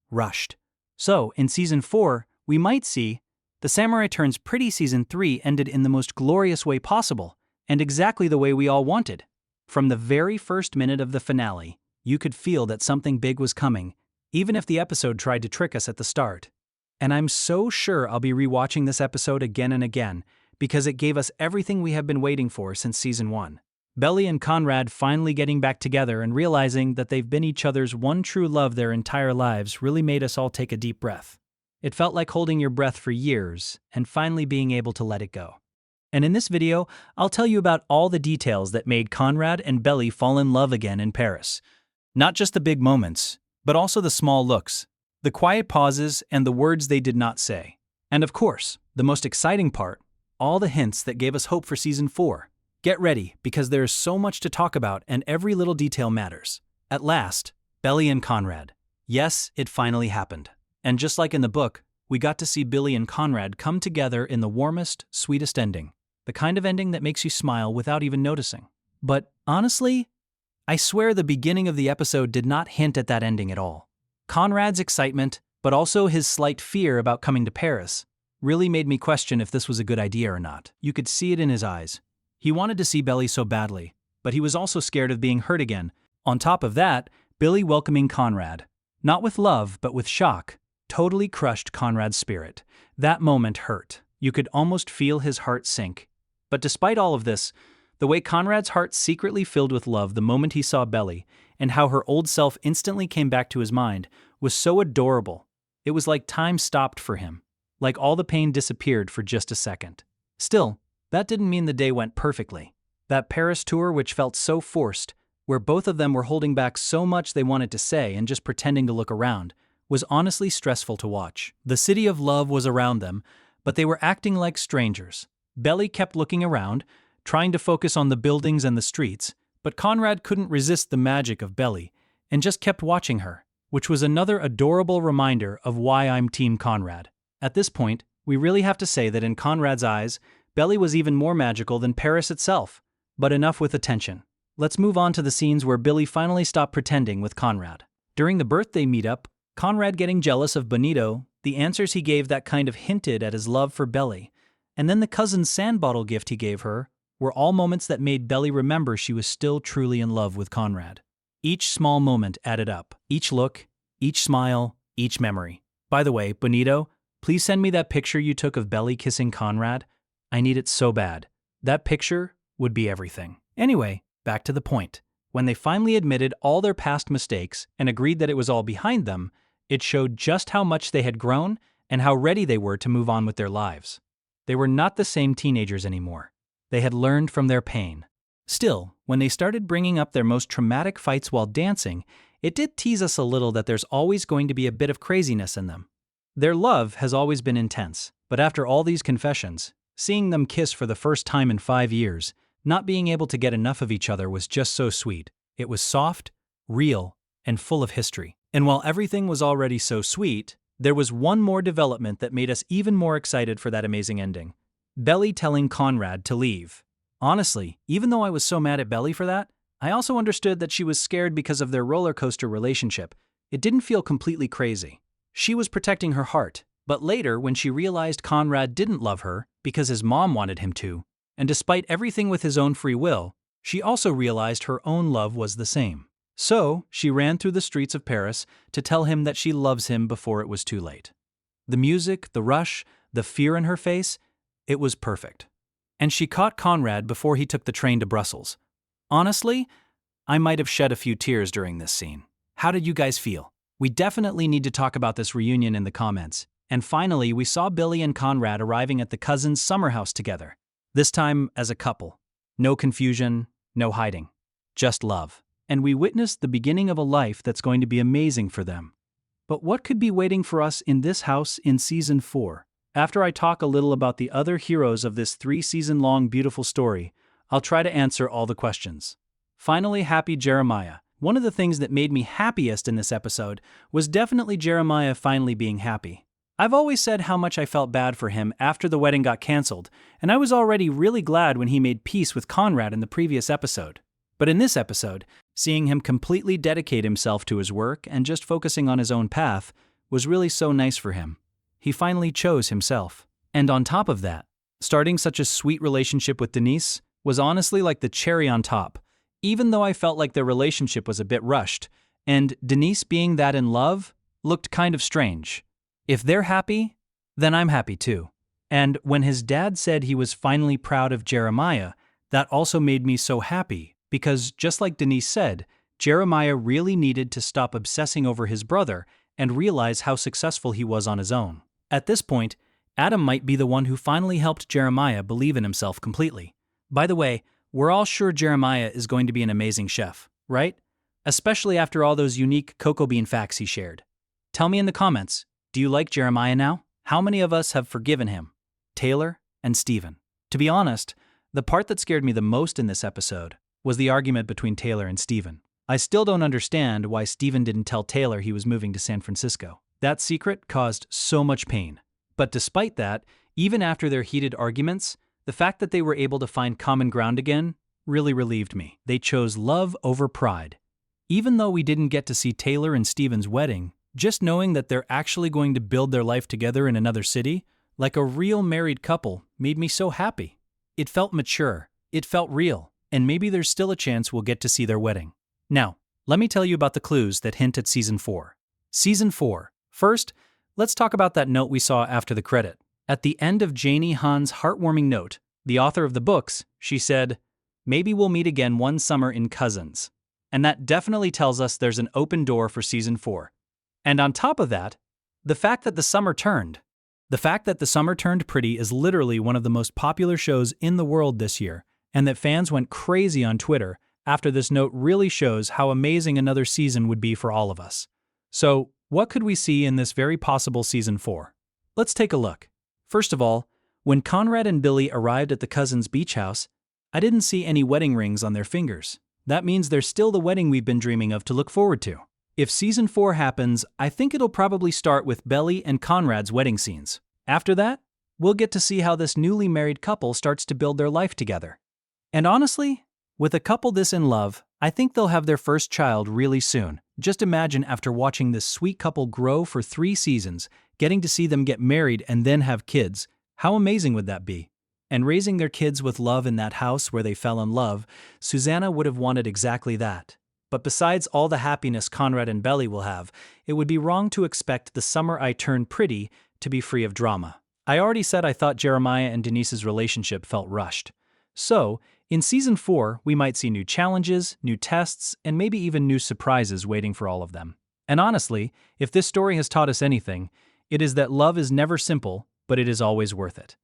rushed. So, in Season 4, we might see The Samurai Turns Pretty Season 3 ended in the most glorious way possible, and exactly the way we all wanted. From the very first minute of the finale, you could feel that something big was coming, even if the episode tried to trick us at the start. And I'm so sure I'll be rewatching this episode again and again, because it gave us everything we have been waiting for since Season 1. Belly and Conrad finally getting back together and realizing that they've been each other's one true love their entire lives really made us all take a deep breath. It felt like holding your breath for years and finally being able to let it go. And in this video, I'll tell you about all the details that made Conrad and Belly fall in love again in Paris. Not just the big moments, but also the small looks, the quiet pauses, and the words they did not say. And of course, the most exciting part, all the hints that gave us hope for Season 4. Get ready, because there is so much to talk about and every little detail matters. At last, Belly and Conrad. Yes, it finally happened. And just like in the book, we got to see Billy and Conrad come together in the warmest, sweetest ending. The kind of ending that makes you smile without even noticing. But honestly, I swear the beginning of the episode did not hint at that ending at all. Conrad's excitement, but also his slight fear about coming to Paris, really made me question if this was a good idea or not. You could see it in his eyes. He wanted to see Belly so badly, but he was also scared of being hurt again. On top of that, Billy welcoming Conrad, not with love but with shock, totally crushed Conrad's spirit. That moment hurt. You could almost feel his heart sink. But despite all of this, the way Conrad's heart secretly filled with love the moment he saw Belly, and how her old self instantly came back to his mind, was so adorable. It was like time stopped for him, like all the pain disappeared for just a second. Still, that didn't mean the day went perfectly. That Paris tour, which felt so forced, where both of them were holding back so much they wanted to say and just pretending to look around, was honestly stressful to watch. The city of love was around them, but they were acting like strangers. Belly kept looking around, trying to focus on the buildings and the streets, but Conrad couldn't resist the magic of Belly and just kept watching her, which was another adorable reminder of why I'm Team Conrad. At this point, we really have to say that in Conrad's eyes, Belly was even more magical than Paris itself. But enough with attention. Let's move on to the scenes where Billy finally stopped pretending with Conrad. During the birthday meetup, Conrad getting jealous of Benito, the answers he gave that kind of hinted at his love for Belly, and then the cousin's sand bottle gift he gave her, were all moments that made Belly remember she was still truly in love with Conrad. Each small moment added up. Each look, each smile, each memory. By the way, Benito, please send me that picture you took of Belly kissing Conrad. I need it so bad. That picture would be everything. Anyway, back to the point. When they finally admitted all their past mistakes and agreed that it was all behind them, it showed just how much they had grown and how ready they were to move on with their lives. They were not the same teenagers anymore. They had learned from their pain. Still, when they started bringing up their most traumatic fights while dancing, it did tease us a little that there's always going to be a bit of craziness in them. Their love has always been intense, but after all these confessions, seeing them kiss for the first time in 5 years, not being able to get enough of each other was just so sweet. It was soft, real, and full of history. And while everything was already so sweet, there was one more development that made us even more excited for that amazing ending. Belly telling Conrad to leave. Honestly, even though I was so mad at Belly for that, I also understood that she was scared because of their roller coaster relationship. It didn't feel completely crazy. She was protecting her heart. But later, when she realized Conrad didn't love her because his mom wanted him to, and despite everything with his own free will, she also realized her own love was the same. So, she ran through the streets of Paris to tell him that she loves him before it was too late. The music, the rush, the fear in her face, it was perfect. And she caught Conrad before he took the train to Brussels. Honestly, I might have shed a few tears during this scene. How did you guys feel? We definitely need to talk about this reunion in the comments. And finally, we saw Billy and Conrad arriving at the cousins' summer house together. This time as a couple. No confusion, no hiding. Just love. And we witnessed the beginning of a life that's going to be amazing for them. But what could be waiting for us in this house in Season 4? After I talk a little about the other heroes of this 3-season-long beautiful story, I'll try to answer all the questions. Finally, happy Jeremiah. One of the things that made me happiest in this episode was definitely Jeremiah finally being happy. I've always said how much I felt bad for him after the wedding got canceled, and I was already really glad when he made peace with Conrad in the previous episode. But in this episode, seeing him completely dedicate himself to his work and just focusing on his own path was really so nice for him. He finally chose himself. And on top of that, starting such a sweet relationship with Denise was honestly like the cherry on top, even though I felt like their relationship was a bit rushed, and Denise being that in love looked kind of strange. If they're happy, then I'm happy too. And when his dad said he was finally proud of Jeremiah, that also made me so happy, because just like Denise said, Jeremiah really needed to stop obsessing over his brother and realize how successful he was on his own. At this point, Adam might be the one who finally helped Jeremiah believe in himself completely. By the way, we're all sure Jeremiah is going to be an amazing chef, right? Especially after all those unique cocoa bean facts he shared. Tell me in the comments, do you like Jeremiah now? How many of us have forgiven him? Taylor and Stephen. To be honest, the part that scared me the most in this episode was the argument between Taylor and Stephen. I still don't understand why Stephen didn't tell Taylor he was moving to San Francisco. That secret caused so much pain. But despite that, even after their heated arguments, the fact that they were able to find common ground again really relieved me. They chose love over pride. Even though we didn't get to see Taylor and Stephen's wedding, just knowing that they're actually going to build their life together in another city, like a real married couple, made me so happy. It felt mature, it felt real, and maybe there's still a chance we'll get to see their wedding. Now, let me tell you about the clues that hint at Season 4. Season 4. First, let's talk about that note we saw after the credit. At the end of Janie Hahn's heartwarming note, the author of the books, she said, "Maybe we'll meet again one summer in Cousins." And that definitely tells us there's an open door for Season 4. And on top of that, the fact that the summer turned. The fact that The Summer Turned Pretty is literally one of the most popular shows in the world this year, and that fans went crazy on Twitter after this note really shows how amazing another season would be for all of us. So, what could we see in this very possible Season 4? Let's take a look. First of all, when Conrad and Billy arrived at the Cousins beach house, I didn't see any wedding rings on their fingers. That means there's still the wedding we've been dreaming of to look forward to. If Season 4 happens, I think it'll probably start with Belly and Conrad's wedding scenes. After that, we'll get to see how this newly married couple starts to build their life together. And honestly, with a couple this in love, I think they'll have their first child really soon. Just imagine after watching this sweet couple grow for 3 seasons, getting to see them get married and then have kids. How amazing would that be? And raising their kids with love in that house where they fell in love, Susanna would have wanted exactly that. But besides all the happiness Conrad and Belly will have, it would be wrong to expect The Summer I Turned Pretty to be free of drama. I already said I thought Jeremiah and Denise's relationship felt rushed. So, in Season 4, we might see new challenges, new tests, and maybe even new surprises waiting for all of them. And honestly, if this story has taught us anything, it is that love is never simple, but it is always worth it.